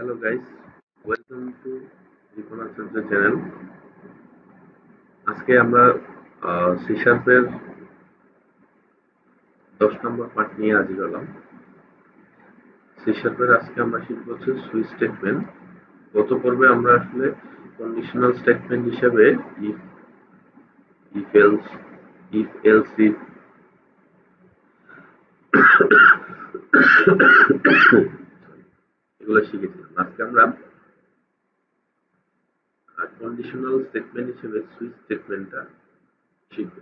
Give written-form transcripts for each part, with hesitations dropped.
Hello guys, welcome to Ripon Acharya channel. আজকে আমরা C শার্পের 10 নম্বর part নিয়ে হাজির হলাম। সি শার্পের আজকে আমরা শিখব হচ্ছে সুইচ স্টেটমেন্ট। গত পর্বে আমরা আসলে কন্ডিশনাল স্টেটমেন্ট হিসেবে if, if else, if else if এগুলো শিখেছিলাম। আজকে আমরা কন্ডিশনাল স্টেটমেন্ট হিসেবে সুইচ স্টেটমেন্টটা শিখব।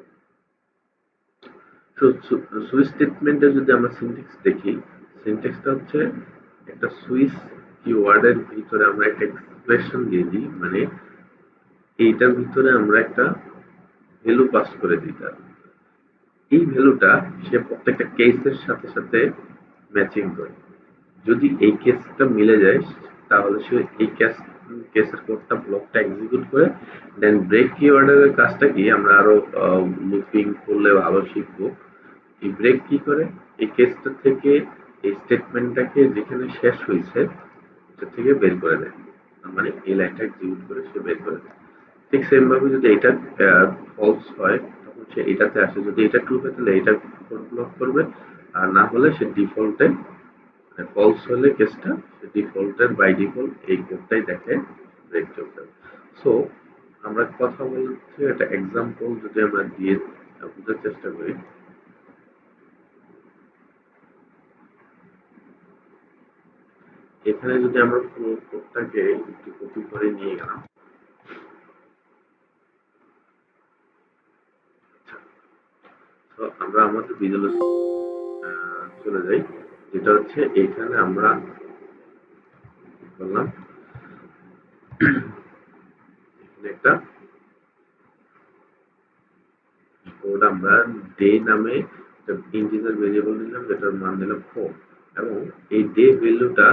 সুইচ স্টেটমেন্টে যদি আমরা সিনট্যাক্স দেখি, সিনট্যাক্সটা হচ্ছে একটা সুইচ কিওয়ার্ডের ভিতরে আমরা একটা এক্সপ্রেশন দিয়ে দিই, মানে এইটার ভিতরে আমরা একটা ভ্যালু পাস করে দিই। তার এই ভ্যালুটা সে প্রত্যেকটা কেসের সাথে সাথে ম্যাচিং করে। যদি এই কেসটা মিলে যায় তাহলে সে এই কেসের কোডটা ব্লকটা এক্সিকিউট করে। দেন ব্রেক কিওয়ার্ডের কাজটা কি আমরা আরো লুপিং করলে ভালো শিখবো। এই ব্রেক কি করে, এই কেসটা থেকে এই স্টেটমেন্টটাকে যেখানে শেষ হয়েছে ওটা থেকে বের করে দেয়, মানে এই লাইনটা এক্সিকিউট করে সে বের করে দেয়। ঠিক সেম ভাবে যদি এটা ফলস হয় তখন সে এটাতে আসে, যদি এটা ট্রু হয় তাহলে এটা কোড ব্লক করবে, আর না হলে সে ডিফল্টে ফলস হলে কেসটা সে ডিফল্টের বাই ডিফল্ট এই কোডটাই দেখে ব্রেক চলতে। সো আমরা কথা বলছি একটা এক্সাম্পল যদি আমরা দিয়ে বোঝার চেষ্টা করি। এখানে যদি আমরা পুরো কোডটাকে একটু কপি করে নিয়ে গেলাম, তো আমরা আমাদের ভিজুয়াল চলে যাই, যেটা হচ্ছে এইখানে আমরা বললাম একটা কোড আমরা ডে নামে একটা ইন্টিজার ভেরিয়েবল নিলাম, যেটার মান দিলাম 4, এবং এই ডে ভ্যালুটা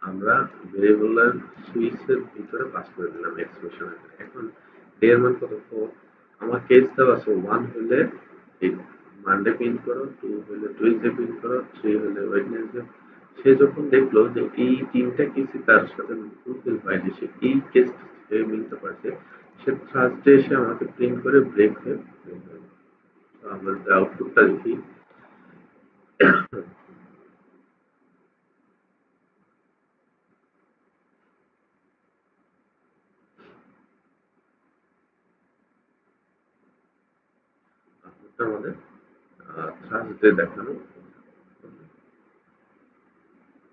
আমরা ভেরিয়েবলের সুইচের ভিতরে পাস করে দিলাম এক্সপ্রেশন। এখন ডে এর মান কত, 4। আমার কেস দেওয়া আছে 1 হলে এই মানডে প্রিন্ট করো, 2 হলে টুইসডে প্রিন্ট করো, 3 হলে ওয়েডনেসডে। সে যখন দেখলো যে এই তিনটা কেসই তার সাথে ফুলফিল হয়নি, সে এই কেস মিলতে পারছে, সে থার্সডে এসে আমাকে প্রিন্ট করে ব্রেক হয়ে বের হয়ে গেল। তো আমরা যদি আউটপুটটা দেখি, আউটপুটটা আমাদের থার্সডে দেখানো।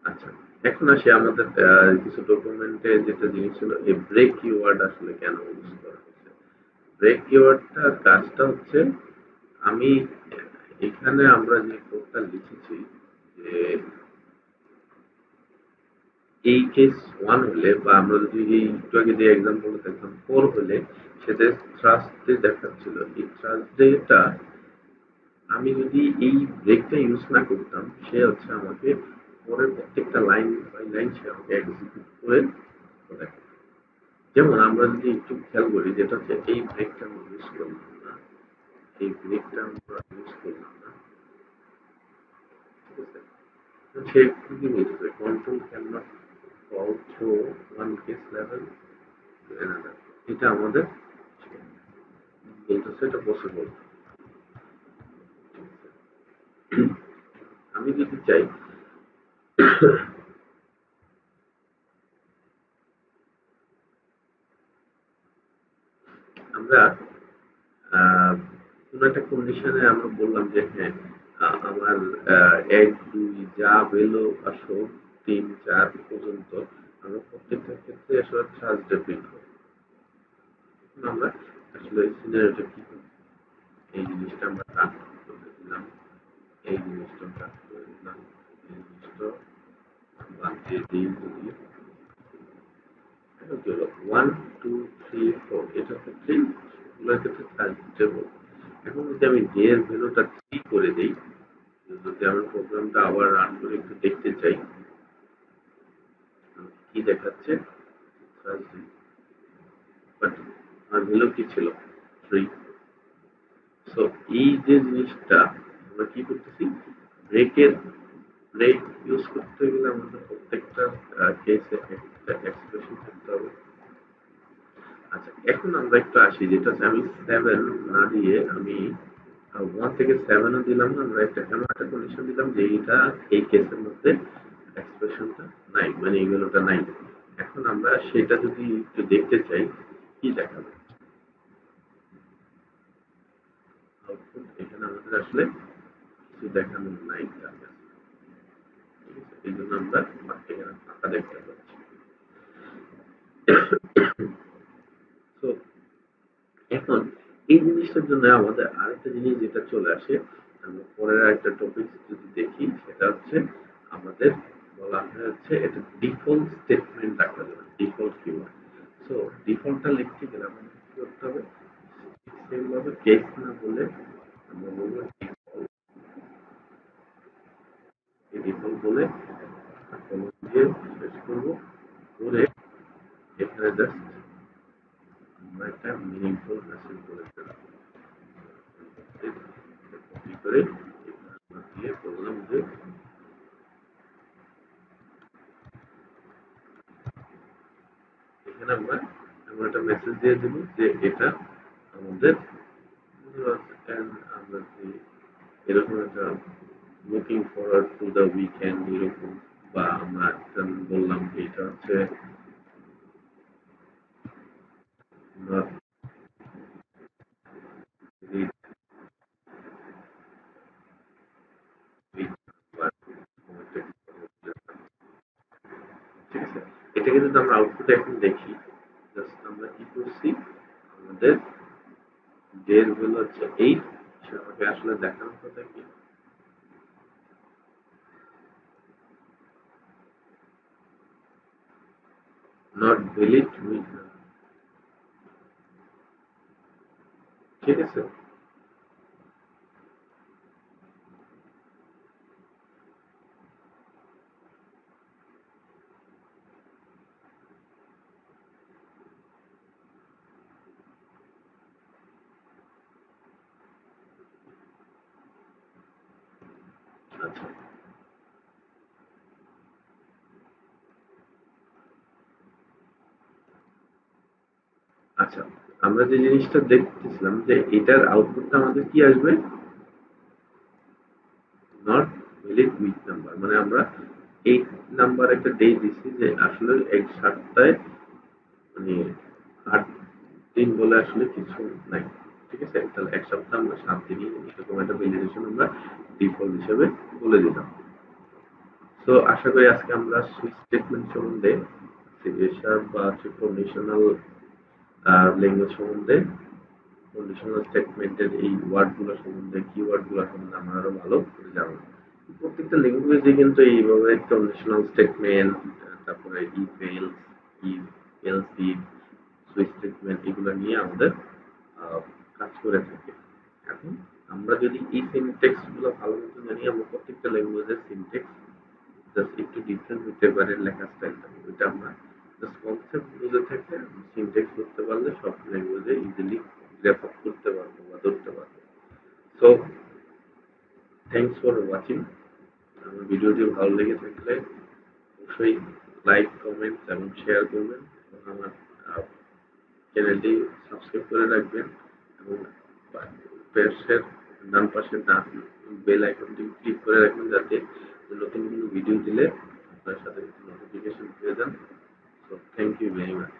আচ্ছা, এখন আসি আমাদের কিছু ডকুমেন্টে যেটা জিনিস ছিল, এই ব্রেক কিওয়ার্ড আসলে কেন ইউজ করা হচ্ছে। ব্রেক কিওয়ার্ডটার কাজটা হচ্ছে, আমি এখানে আমরা যে কোডটা লিখেছি যে এই কেস 1 হলে, বা আমরা যদি একটু আগে যে এক্সাম্পল দেখলাম 4 হলে, সেটা থার্সডে দেখাচ্ছিল। এই থার্সডেটা আমি যদি এই ব্রেকটা ইউজ না করতাম, সে হচ্ছে আমাকে পরের প্রত্যেকটা লাইন বাই লাইন সে আমাকে এক্সিকিউট করে দেখাবে। যেমন আমরা যদি একটু খেয়াল করি, যেটা হচ্ছে এই ব্রেকটা আমরা ইউজ করলাম না, এই ব্রেকটা আমরা ইউজ করলাম না, ঠিক আছে। তো সে কি বলতেছে, control can not fall through one case level to another. এটা আমাদের বলতেছে এটা পসিবল। আমি যদি চাই আমরা কোন একটা কন্ডিশনে আমরা বললাম যে হ্যাঁ, আমার 1 2 যা বেলো আসো 3 4 পর্যন্ত আমরা প্রত্যেকটা ক্ষেত্রে আসলে থার্সডে প্রিন্ট করি। এখন আমরা আসলে সিনারিওটা কি করি, এই জিনিসটা আমরা কাট করে দিলাম, এই জিনিসটা কাট করে দিলাম, এই জিনিসটা বাদ দিয়ে দিই। যদি এটা কি হলো 1 2 3 4, এটা ক্ষেত্রেই এগুলোর ক্ষেত্রে থার্সডে বলবো। এখন যদি আমি ডে এর ভ্যালুটা 3 করে দেই, যদি আমরা প্রোগ্রামটা আবার রান করে একটু দেখতে চাই কি দেখাচ্ছে, বাট আমার ভ্যালু কি ছিল, 3। সো এই যে জিনিসটা আমরা কি করতেছি, ব্রেকের ব্রেক ইউজ করতে গেলে আমাদের প্রত্যেকটা কেসে একটা এক্সপ্রেশন থাকতে হবে। আচ্ছা, এখন আমরা একটু আসি, যেটা হচ্ছে আমি 7 না দিয়ে আমি 1 থেকে 7 ও দিলাম না, আমরা একটা এমন একটা কন্ডিশন দিলাম যে এটা এই কেসের মধ্যে এক্সপ্রেশনটা নাই, মানে এগুলোটা নাই। এখন আমরা সেটা যদি একটু দেখতে চাই, কি দেখাবো? আউটপুট এখানে আমাদের আসলে কিছু দেখানো নাই তার কাছে। ঠিক আছে? এই জন্য আমরা এখানে ফাঁকা দেখতে পাচ্ছি। তো এখন এই জিনিসটার জন্য আমাদের আরেকটা জিনিস যেটা চলে আসে, আমরা পরের আরেকটা টপিক যদি দেখি, সেটা হচ্ছে আমাদের বলা হয়েছে এটা ডিফল্ট স্টেটমেন্ট রাখা যাবে, ডিফল্ট কিওয়ার্ড। সো ডিফল্টটা লিখতে গেলে আমাদের কি করতে হবে? সেম ভাবে কেস না বলে আমরা বলবো ডিফল্ট। এই ডিফল্ট বলে কলম দিয়ে শেষ করবো, করে এখানে জাস্ট আমরা একটা মিনিংফুল মেসেজ বলে দিলাম। কপি করে দিয়ে বললাম যে এখানে আমরা এমন একটা মেসেজ দিয়ে দেবো যে এটা আমাদের আমরা যে এরকম একটা looking forward to the weekend এরকম, বা আমরা একটা বললাম যে এটা হচ্ছে not read week, but ঠিক আছে? এটাকে যদি আমরা আউটপুটে এখন দেখি, জাস্ট আমরা কি করছি, আমাদের ডের ভ্যালু হচ্ছে 8, সে আমাকে আসলে দেখানোর কথা কি নট ভ্যালিড উইথ, ঠিক আছে? আচ্ছা, আচ্ছা, আমরা যে জিনিসটা দেখতেছিলাম যে এটার আউটপুটটা আমাদের কি আসবে, নট ভ্যালিড উইথ নাম্বার, মানে আমরা 8 নাম্বার একটা ডে দিছি যে আসলে এক সপ্তাহে মানে 8 দিন বলে আসলে কিছু নাই। ঠিক আছে? তাহলে এক সপ্তাহ আমরা 7 দিনই এরকম একটা ভ্যালিডেশন আমরা ডিফল্ট হিসেবে বলে দিলাম। তো আশা করি আজকে আমরা সুইচ স্টেটমেন্ট সম্বন্ধে, সিগনেচার বা কন্ডিশনাল ল্যাঙ্গুয়েজ সম্বন্ধে, কন্ডিশনাল স্টেটমেন্টের এই ওয়ার্ডগুলো সম্বন্ধে, কিওয়ার্ডগুলো সম্বন্ধে আমরা আরো ভালো করে জানবো। প্রত্যেকটা ল্যাঙ্গুয়েজে কিন্তু এইভাবে কন্ডিশনাল স্টেটমেন্ট, তারপরে if else, if else if, switch statement এগুলো নিয়ে আমাদের কাজ করে থাকে। এখন আমরা যদি এই সিনট্যাক্স গুলো ভালো মতো জানি, আমরা প্রত্যেকটা ল্যাঙ্গুয়েজের সিনট্যাক্স জাস্ট একটু ডিফারেন্ট হতে পারে লেখার স্টাইলটা, ওইটা আমরা জাস্ট কনসেপ্ট বুঝে থেকে সিনট্যাক্স করতে পারলে সব ল্যাঙ্গুয়েজে ইজিলি গ্র্যাপ আপ করতে পারবো বা ধরতে পারবো। So thanks for watching. আমার ভিডিওটি ভালো লেগে থাকলে অবশ্যই লাইক, কমেন্ট এবং শেয়ার করবেন, এবং আমার চ্যানেলটি সাবস্ক্রাইব করে রাখবেন, এবং পাশের ডান পাশের বেল আইকনটি ক্লিক করে রাখবেন, যাতে নতুন কোনো ভিডিও দিলে আপনার সাথে নোটিফিকেশন পেয়ে যান। So thank you very much.